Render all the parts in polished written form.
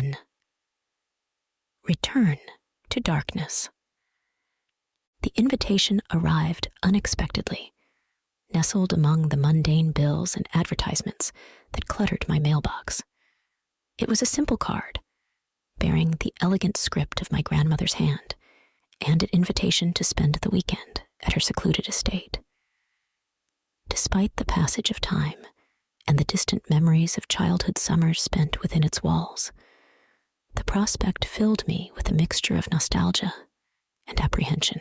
1. Return to darkness. The invitation arrived unexpectedly, nestled among the mundane bills and advertisements that cluttered my mailbox. It was a simple card, bearing the elegant script of my grandmother's hand, and an invitation to spend the weekend at her secluded estate. Despite the passage of time and the distant memories of childhood summers spent within its walls, the prospect filled me with a mixture of nostalgia and apprehension.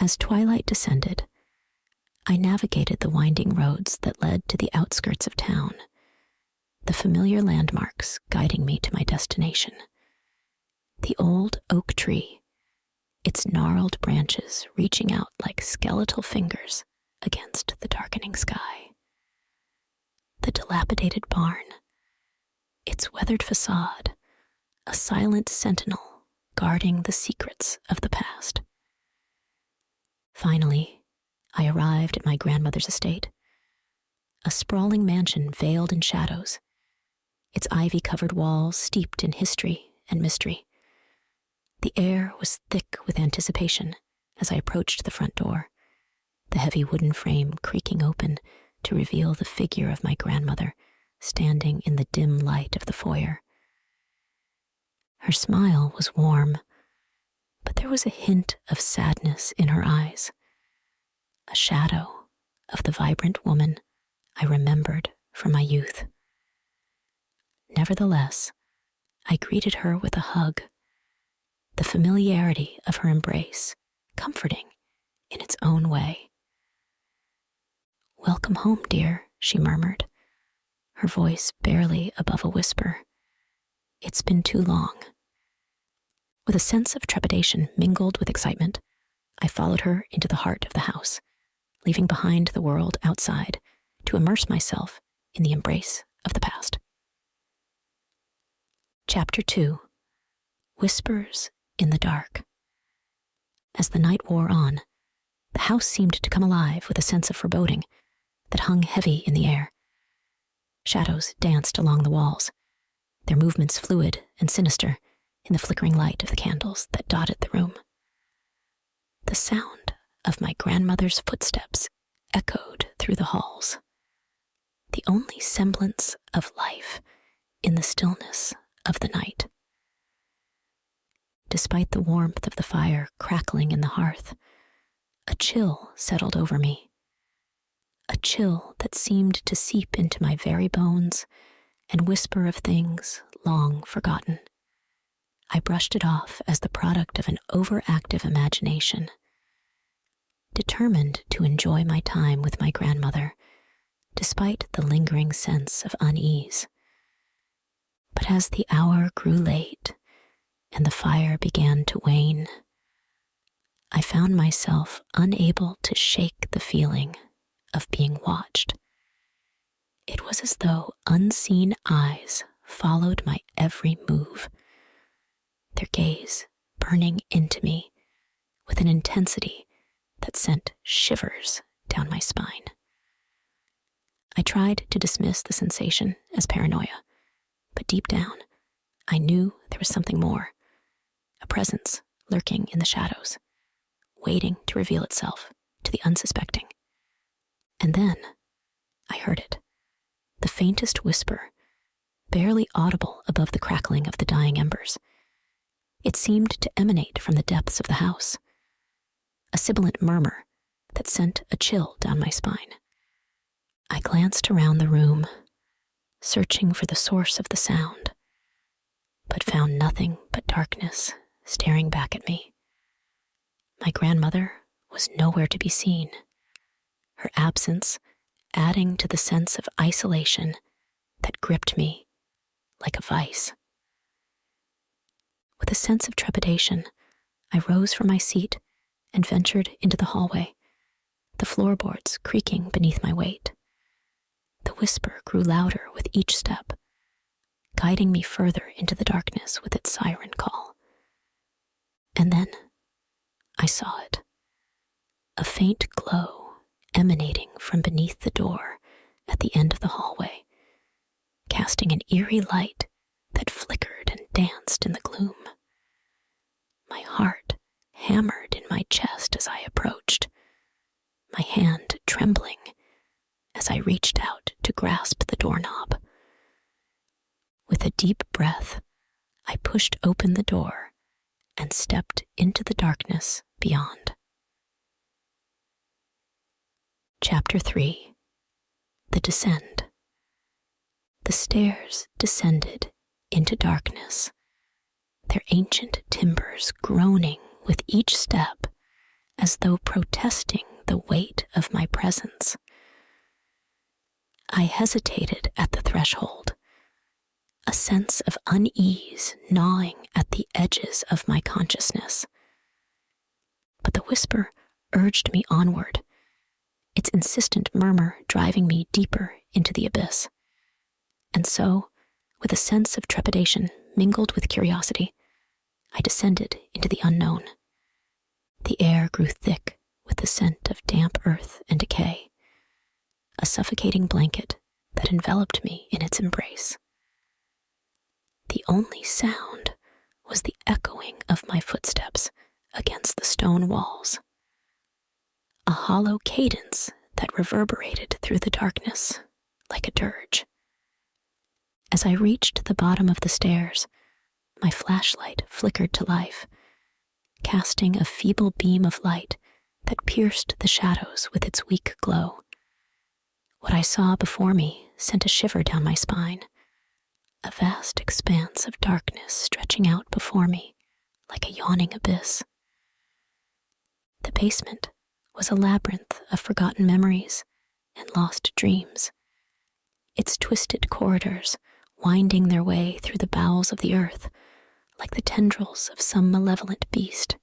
As twilight descended, I navigated the winding roads that led to the outskirts of town, the familiar landmarks guiding me to my destination. The old oak tree, its gnarled branches reaching out like skeletal fingers against the darkening sky. The dilapidated barn, its weathered facade, a silent sentinel guarding the secrets of the past. Finally, I arrived at my grandmother's estate, a sprawling mansion veiled in shadows, its ivy-covered walls steeped in history and mystery. The air was thick with anticipation as I approached the front door, the heavy wooden frame creaking open to reveal the figure of my grandmother standing in the dim light of the foyer. Her smile was warm, but there was a hint of sadness in her eyes, a shadow of the vibrant woman I remembered from my youth. Nevertheless, I greeted her with a hug, the familiarity of her embrace comforting in its own way. "Welcome home, dear," she murmured, her voice barely above a whisper. "It's been too long." With a sense of trepidation mingled with excitement, I followed her into the heart of the house, leaving behind the world outside to immerse myself in the embrace of the past. Chapter 2. Whispers in the Dark. As the night wore on, the house seemed to come alive with a sense of foreboding that hung heavy in the air. Shadows danced along the walls, their movements fluid and sinister in the flickering light of the candles that dotted the room. The sound of my grandmother's footsteps echoed through the halls, the only semblance of life in the stillness of the night. Despite the warmth of the fire crackling in the hearth, a chill settled over me, a chill that seemed to seep into my very bones and whisper of things long forgotten. I brushed it off as the product of an overactive imagination, determined to enjoy my time with my grandmother, despite the lingering sense of unease. But as the hour grew late and the fire began to wane, I found myself unable to shake the feeling of being watched. It was as though unseen eyes followed my every move, their gaze burning into me with an intensity that sent shivers down my spine. I tried to dismiss the sensation as paranoia, but deep down, I knew there was something more, a presence lurking in the shadows, waiting to reveal itself to the unsuspecting. And then I heard it, the faintest whisper, barely audible above the crackling of the dying embers. It seemed to emanate from the depths of the house, a sibilant murmur that sent a chill down my spine. I glanced around the room, searching for the source of the sound, but found nothing but darkness staring back at me. My grandmother was nowhere to be seen, her absence adding to the sense of isolation that gripped me like a vice. With a sense of trepidation, I rose from my seat and ventured into the hallway, the floorboards creaking beneath my weight. The whisper grew louder with each step, guiding me further into the darkness with its siren call. And then I saw it, a faint glow emanating from beneath the door at the end of the hallway, casting an eerie light that flickered and danced in the gloom. My heart hammered in my chest as I approached, my hand trembling as I reached out to grasp the doorknob. With a deep breath, I pushed open the door and stepped into the darkness beyond. Chapter 3. The Descent. The stairs descended into darkness, their ancient timbers groaning with each step as though protesting the weight of my presence. I hesitated at the threshold, a sense of unease gnawing at the edges of my consciousness. But the whisper urged me onward, its insistent murmur driving me deeper into the abyss. And so, with a sense of trepidation mingled with curiosity, I descended into the unknown. The air grew thick with the scent of damp earth and decay, a suffocating blanket that enveloped me in its embrace. The only sound was the echoing of my footsteps against the stone walls, a hollow cadence that reverberated through the darkness like a dirge. As I reached the bottom of the stairs, my flashlight flickered to life, casting a feeble beam of light that pierced the shadows with its weak glow. What I saw before me sent a shiver down my spine, a vast expanse of darkness stretching out before me like a yawning abyss. The basement was a labyrinth of forgotten memories and lost dreams, its twisted corridors winding their way through the bowels of the earth like the tendrils of some malevolent beast.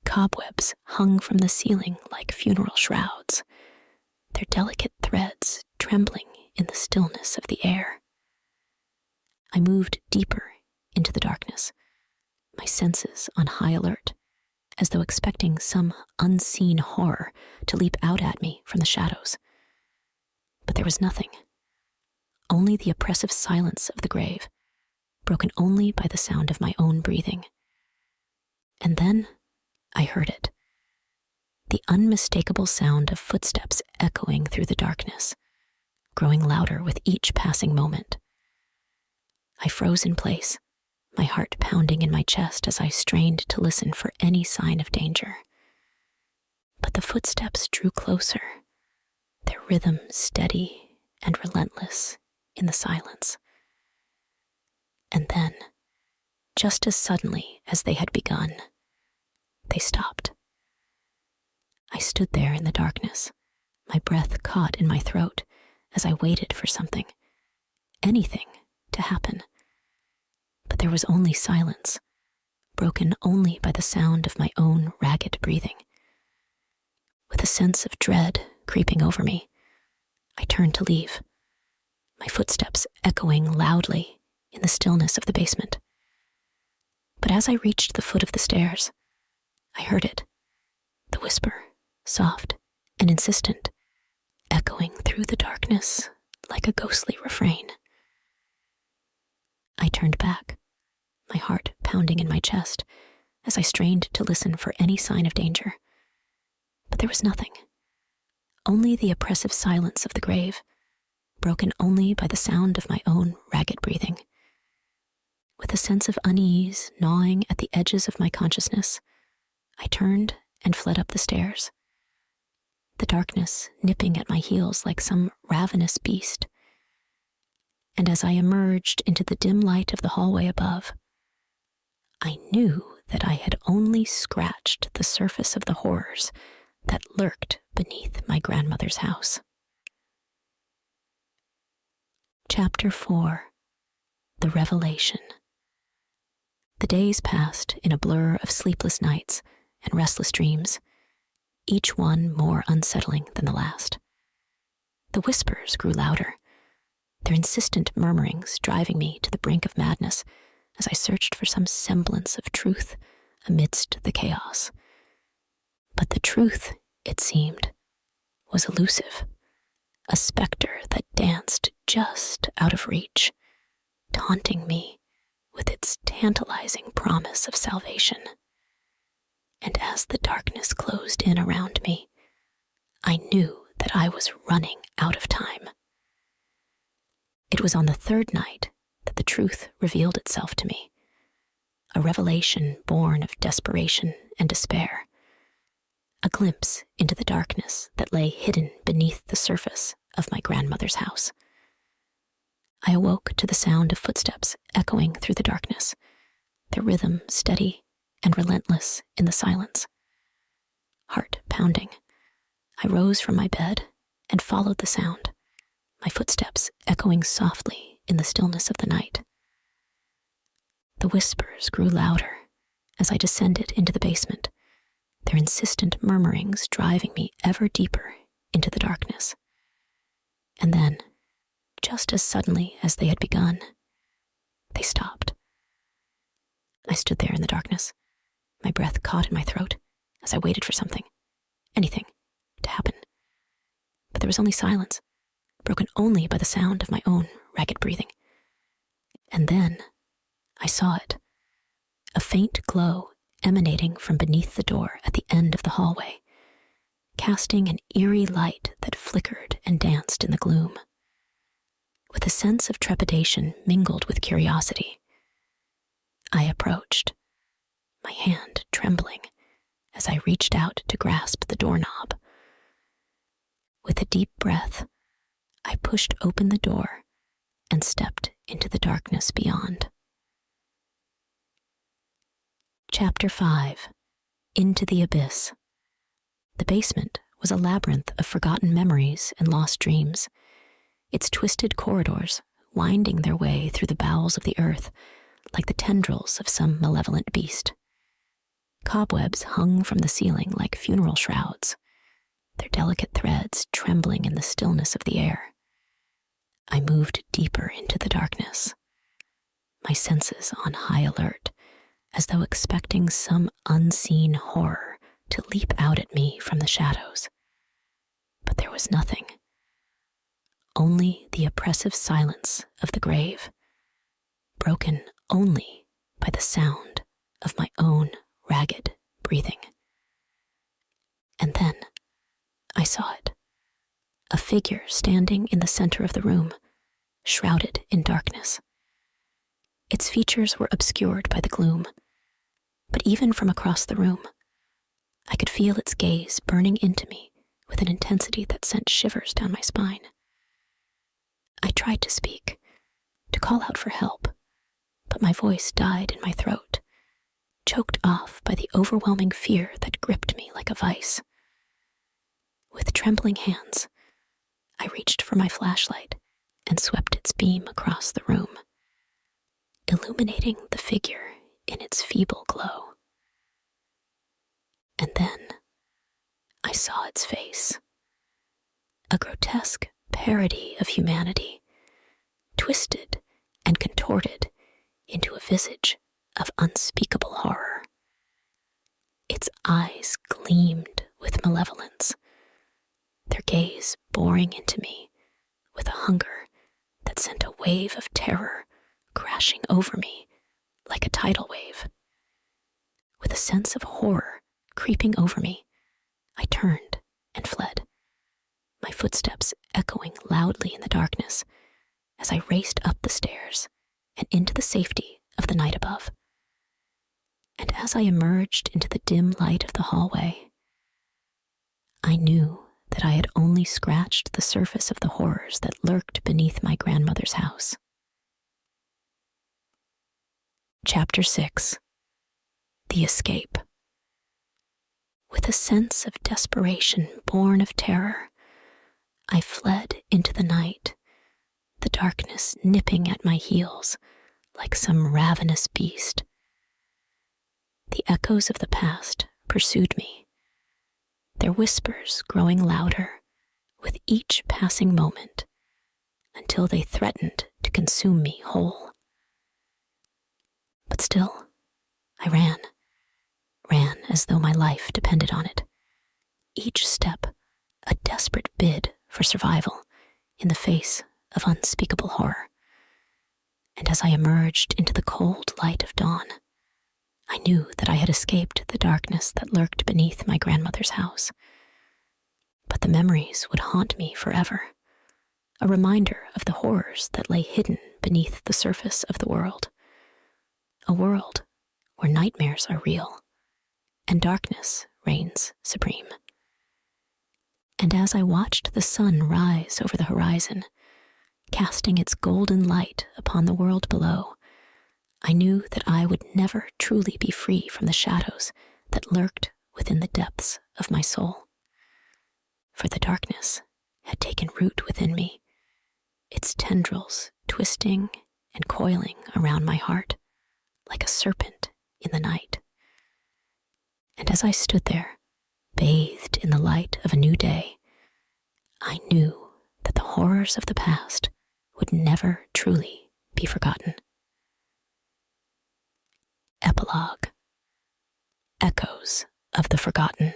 Cobwebs hung from the ceiling like funeral shrouds, their delicate threads trembling in the stillness of the air. I moved deeper into the darkness, my senses on high alert, as though expecting some unseen horror to leap out at me from the shadows. But there was nothing. Only the oppressive silence of the grave, broken only by the sound of my own breathing. And then I heard it, the unmistakable sound of footsteps echoing through the darkness, growing louder with each passing moment. I froze in place, my heart pounding in my chest as I strained to listen for any sign of danger. But the footsteps drew closer, their rhythm steady and relentless in the silence. And then, just as suddenly as they had begun, they stopped. I stood there in the darkness, my breath caught in my throat as I waited for something, anything, to happen. But there was only silence, broken only by the sound of my own ragged breathing. With a sense of dread creeping over me, I turned to leave, my footsteps echoing loudly in the stillness of the basement. But as I reached the foot of the stairs, I heard it, the whisper, soft and insistent, echoing through the darkness like a ghostly refrain. I turned back, my heart pounding in my chest as I strained to listen for any sign of danger. But there was nothing, only the oppressive silence of the grave, broken only by the sound of my own ragged breathing. With a sense of unease gnawing at the edges of my consciousness, I turned and fled up the stairs, the darkness nipping at my heels like some ravenous beast. And as I emerged into the dim light of the hallway above, I knew that I had only scratched the surface of the horrors that lurked beneath my grandmother's house. Chapter 4. The Revelation. The days passed in a blur of sleepless nights and restless dreams, each one more unsettling than the last. The whispers grew louder, their insistent murmurings driving me to the brink of madness as I searched for some semblance of truth amidst the chaos. But the truth, it seemed, was elusive, a specter that danced just out of reach, taunting me with its tantalizing promise of salvation. And as the darkness closed in around me, I knew that I was running out of time. It was on the third night that the truth revealed itself to me, a revelation born of desperation and despair, a glimpse into the darkness that lay hidden beneath the surface of my grandmother's house. I awoke to the sound of footsteps echoing through the darkness, their rhythm steady and relentless in the silence. Heart pounding, I rose from my bed and followed the sound, my footsteps echoing softly in the stillness of the night. The whispers grew louder as I descended into the basement, their insistent murmurings driving me ever deeper into the darkness. And then, just as suddenly as they had begun, they stopped. I stood there in the darkness, my breath caught in my throat as I waited for something, anything, to happen. But there was only silence, broken only by the sound of my own ragged breathing. And then I saw it, a faint glow emanating from beneath the door at the end of the hallway, casting an eerie light that flickered and danced in the gloom. With a sense of trepidation mingled with curiosity, I approached, my hand trembling as I reached out to grasp the doorknob. With a deep breath, I pushed open the door and stepped into the darkness beyond. Chapter 5. Into the Abyss. The basement was a labyrinth of forgotten memories and lost dreams, its twisted corridors winding their way through the bowels of the earth like the tendrils of some malevolent beast. Cobwebs hung from the ceiling like funeral shrouds, their delicate threads trembling in the stillness of the air. I moved deeper into the darkness, my senses on high alert, as though expecting some unseen horror to leap out at me from the shadows. But there was nothing. Only the oppressive silence of the grave, broken only by the sound of my own ragged breathing. And then I saw it, a figure standing in the center of the room, shrouded in darkness. Its features were obscured by the gloom, but even from across the room, I could feel its gaze burning into me with an intensity that sent shivers down my spine. I tried to speak, to call out for help, but my voice died in my throat, choked off by the overwhelming fear that gripped me like a vice. With trembling hands, I reached for my flashlight and swept its beam across the room, illuminating the figure in its feeble glow. And then I saw its face, a grotesque parody of humanity, twisted and contorted into a visage of unspeakable horror. Its eyes gleamed with malevolence, their gaze boring into me with a hunger that sent a wave of terror crashing over me like a tidal wave. With a sense of horror creeping over me, I turned and fled, my footsteps echoing loudly in the darkness as I raced up the stairs and into the safety of the night above. And as I emerged into the dim light of the hallway, I knew that I had only scratched the surface of the horrors that lurked beneath my grandmother's house. Chapter 6. The Escape. With a sense of desperation born of terror, I fled into the night, the darkness nipping at my heels like some ravenous beast. The echoes of the past pursued me, their whispers growing louder with each passing moment until they threatened to consume me whole. But still, I ran as though my life depended on it, each step a desperate bid for survival in the face of unspeakable horror. And as I emerged into the cold light of dawn, I knew that I had escaped the darkness that lurked beneath my grandmother's house. But the memories would haunt me forever, a reminder of the horrors that lay hidden beneath the surface of the world. A world where nightmares are real and darkness reigns supreme. And as I watched the sun rise over the horizon, casting its golden light upon the world below, I knew that I would never truly be free from the shadows that lurked within the depths of my soul. For the darkness had taken root within me, its tendrils twisting and coiling around my heart like a serpent in the night. And as I stood there, bathed in the light of a new day, I knew that the horrors of the past would never truly be forgotten. Epilogue. Echoes of the Forgotten.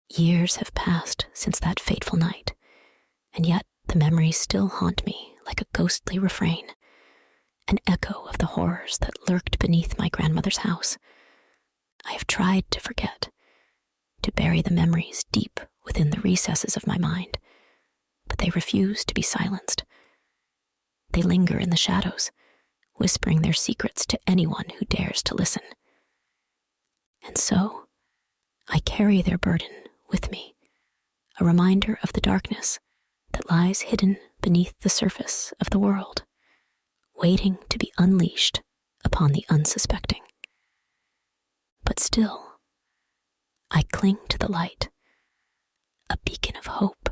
Years have passed since that fateful night, and yet the memories still haunt me like a ghostly refrain, an echo of the horrors that lurked beneath my grandmother's house. I have tried to forget, to bury the memories deep within the recesses of my mind, but they refuse to be silenced. They linger in the shadows, whispering their secrets to anyone who dares to listen. And so, I carry their burden with me, a reminder of the darkness that lies hidden beneath the surface of the world, waiting to be unleashed upon the unsuspecting. But still, I cling to the light, a beacon of hope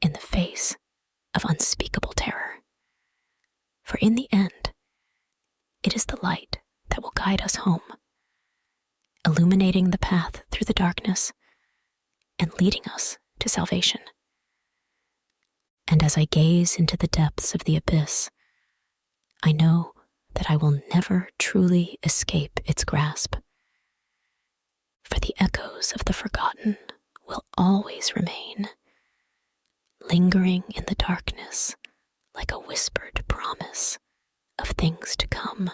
in the face of unspeakable terror. For in the end, it is the light that will guide us home, illuminating the path through the darkness and leading us to salvation. And as I gaze into the depths of the abyss, I know that I will never truly escape its grasp. For the echoes of the forgotten will always remain, lingering in the darkness like a whispered promise of things to come.